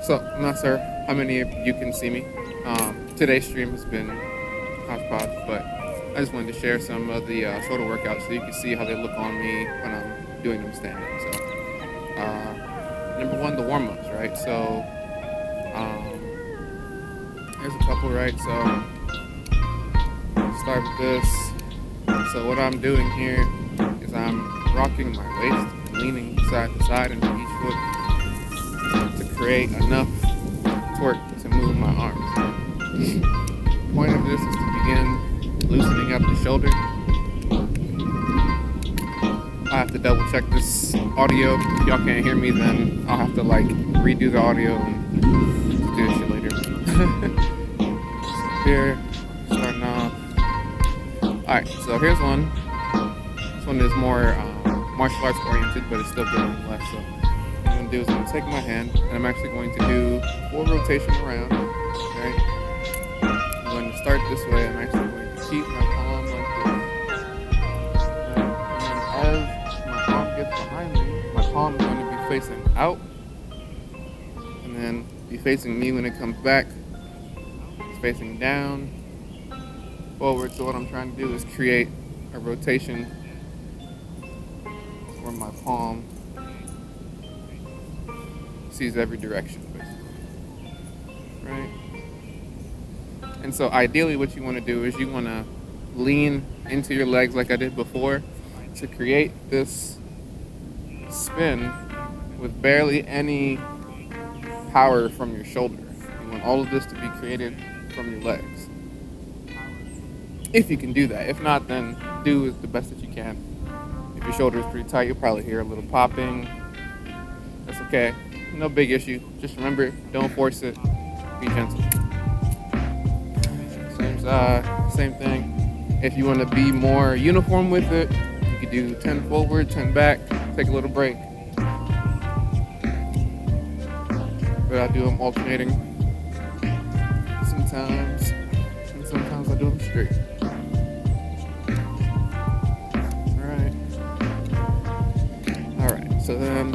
So, I'm not sure how many of you can see me. Today's stream has been hodgepodge, but I just wanted to share some of the shoulder workouts so you can see how they look on me when I'm doing them standing. So, number one, the warm-ups, right? So, here's a couple, right? So, start with this. So what I'm doing here is I'm rocking my waist, leaning side to side into each foot to create enough torque to move my arms. The point of this is to begin loosening up the shoulder. I have to double check this audio. If y'all can't hear me, then I'll have to like redo the audio and do this shit later. So here, starting off. Alright, so here's one. This one is more martial arts oriented, but it's still good nonetheless. So what I'm going to do is I'm going to take my hand, and I'm actually going to do 4 rotations around. Right? I'm going to start this way. I'm actually going to keep my palm like this. Right? And then as my palm gets behind me, my palm is going to be facing out, and then be facing me when it comes back. It's facing down, forward. So what I'm trying to do is create a rotation where my palm sees every direction, basically. Right? And so ideally what you want to do is you want to lean into your legs like I did before to create this spin with barely any power from your shoulder. You want all of this to be created from your legs. If you can do that. If not, then do the best that you can. If your shoulder is pretty tight, you'll probably hear a little popping. That's okay. No big issue. Just remember, don't force it. Be gentle. Same thing. If you want to be more uniform with it, you could do 10 forward, 10 back, take a little break. But I do them alternating sometimes, and sometimes I do them straight. Alright, so then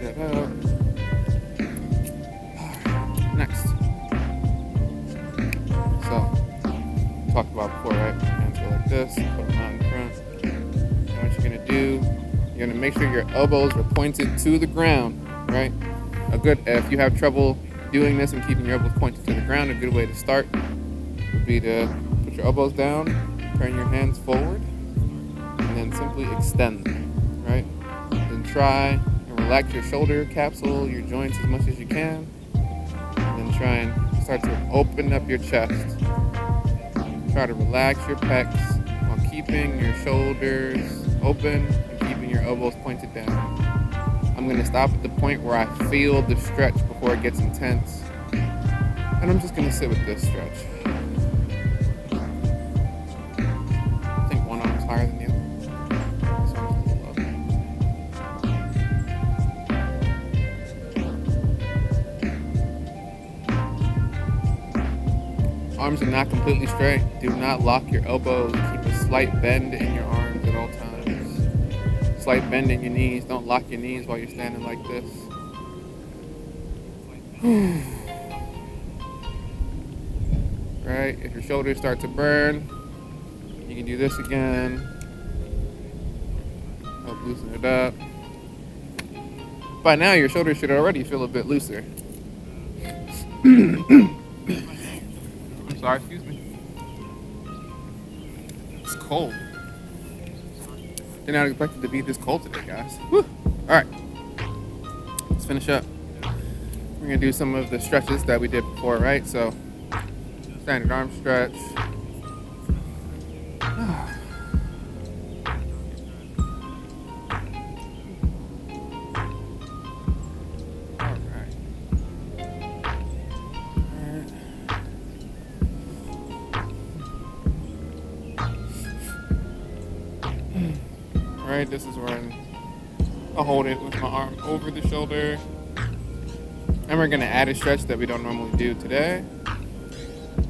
that out. Next. So, talked about before, right? Hands go like this, put them out in front. And what you're gonna do, you're gonna make sure your elbows are pointed to the ground, right? If you have trouble doing this and keeping your elbows pointed to the ground, a good way to start would be to put your elbows down, turn your hands forward, and then simply extend them, right? Then try and relax your shoulder capsule, your joints as much as you can. And then try and start to open up your chest. Try to relax your pecs while keeping your shoulders open and keeping your elbows pointed down. I'm going to stop at the point where I feel the stretch before it gets intense. And I'm just going to sit with this stretch. I think one arm's higher than the other. This one's a little low. Arms are not completely straight. Do not lock your elbows. Keep a slight bend in your arms at all times. Slight bend in your knees. Don't lock your knees while you're standing like this. Right? If your shoulders start to burn, you can do this again. Help loosen it up. By now, your shoulders should already feel a bit looser. I'm sorry, excuse me. It's cold. Did not expect it to be this cold today, guys. Woo. All right, let's finish up. We're gonna do some of the stretches that we did before, right? So, standard arm stretch. Alright, this is where I'll hold it with my arm over the shoulder. And we're going to add a stretch that we don't normally do today.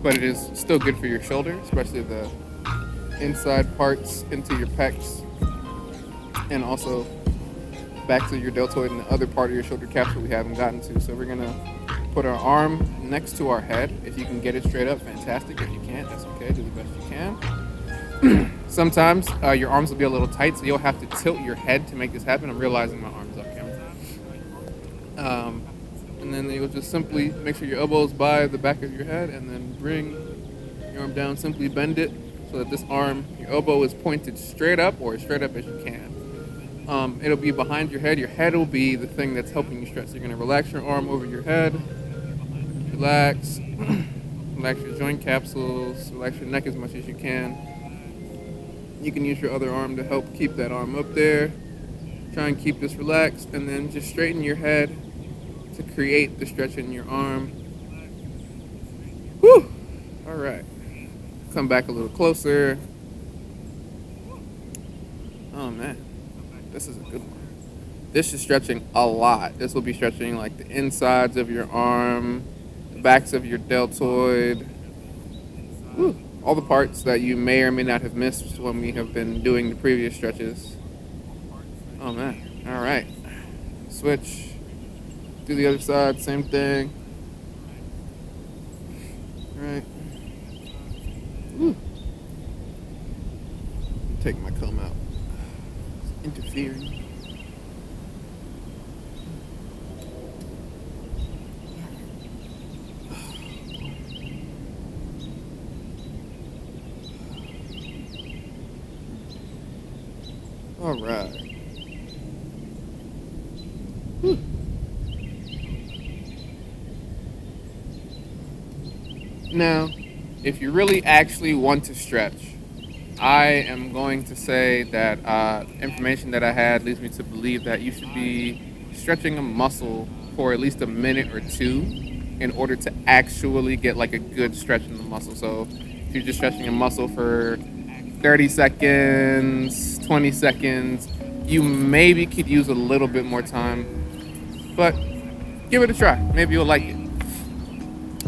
But it is still good for your shoulder, especially the inside parts into your pecs. And also back to your deltoid and the other part of your shoulder capsule we haven't gotten to. So we're gonna put our arm next to our head. If you can get it straight up, fantastic. If you can't, that's okay. Do the best you can. Sometimes your arms will be a little tight, so you'll have to tilt your head to make this happen. I'm realizing my arm's off camera. And then you'll just simply make sure your elbow's by the back of your head, and then bring your arm down. Simply bend it so that this arm, your elbow is pointed straight up, or as straight up as you can. It'll be behind your head. Your head will be the thing that's helping you stretch. So you're gonna relax your arm over your head. Relax. Relax your joint capsules. Relax your neck as much as you can. You can use your other arm to help keep that arm up there. Try and keep this relaxed, and then just straighten your head to create the stretch in your arm. Whew! All right. Come back a little closer. Oh man, this is a good one. This is stretching a lot. This will be stretching like the insides of your arm, the backs of your deltoid. Whew. All the parts that you may or may not have missed when we have been doing the previous stretches. Oh man. All right. Switch. Do the other side, same thing. All right. Woo. Take my comb out. It's interfering. All right. Whew. Now, if you really actually want to stretch, I am going to say that information that I had leads me to believe that you should be stretching a muscle for at least a minute or two in order to actually get like a good stretch in the muscle. So if you're just stretching a muscle for 30 seconds, 20 seconds, you maybe could use a little bit more time, but give it a try. Maybe you'll like it.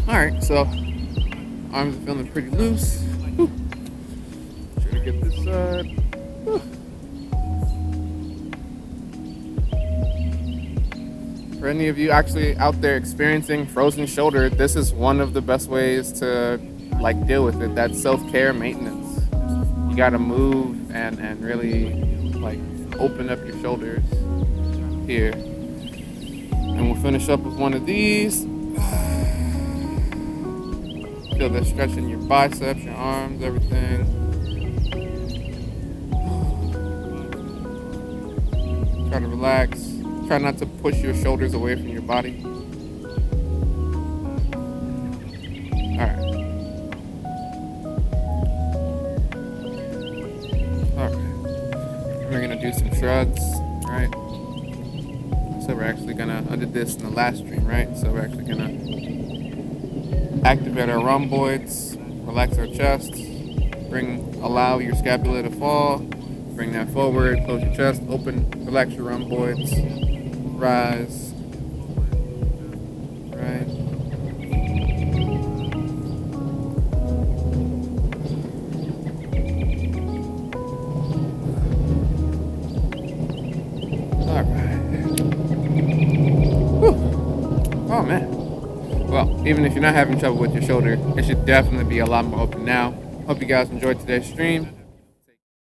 All right, so arms are feeling pretty loose. Whew. Try to get this side. Whew. For any of you actually out there experiencing frozen shoulder, this is one of the best ways to like deal with it. That's self-care maintenance. You gotta move and really like open up your shoulders here. And we'll finish up with one of these. Feel that stretch in your biceps, your arms, everything. Try to relax. Try not to push your shoulders away from your body. Alright. We're gonna do some shrugs, right? So we're actually gonna, I did this in the last stream, right? So we're actually gonna activate our rhomboids, relax our chest, allow your scapula to fall, bring that forward, close your chest, open, relax your rhomboids, rise, right? Oh man. Well, even if you're not having trouble with your shoulder, it should definitely be a lot more open now. Hope you guys enjoyed today's stream.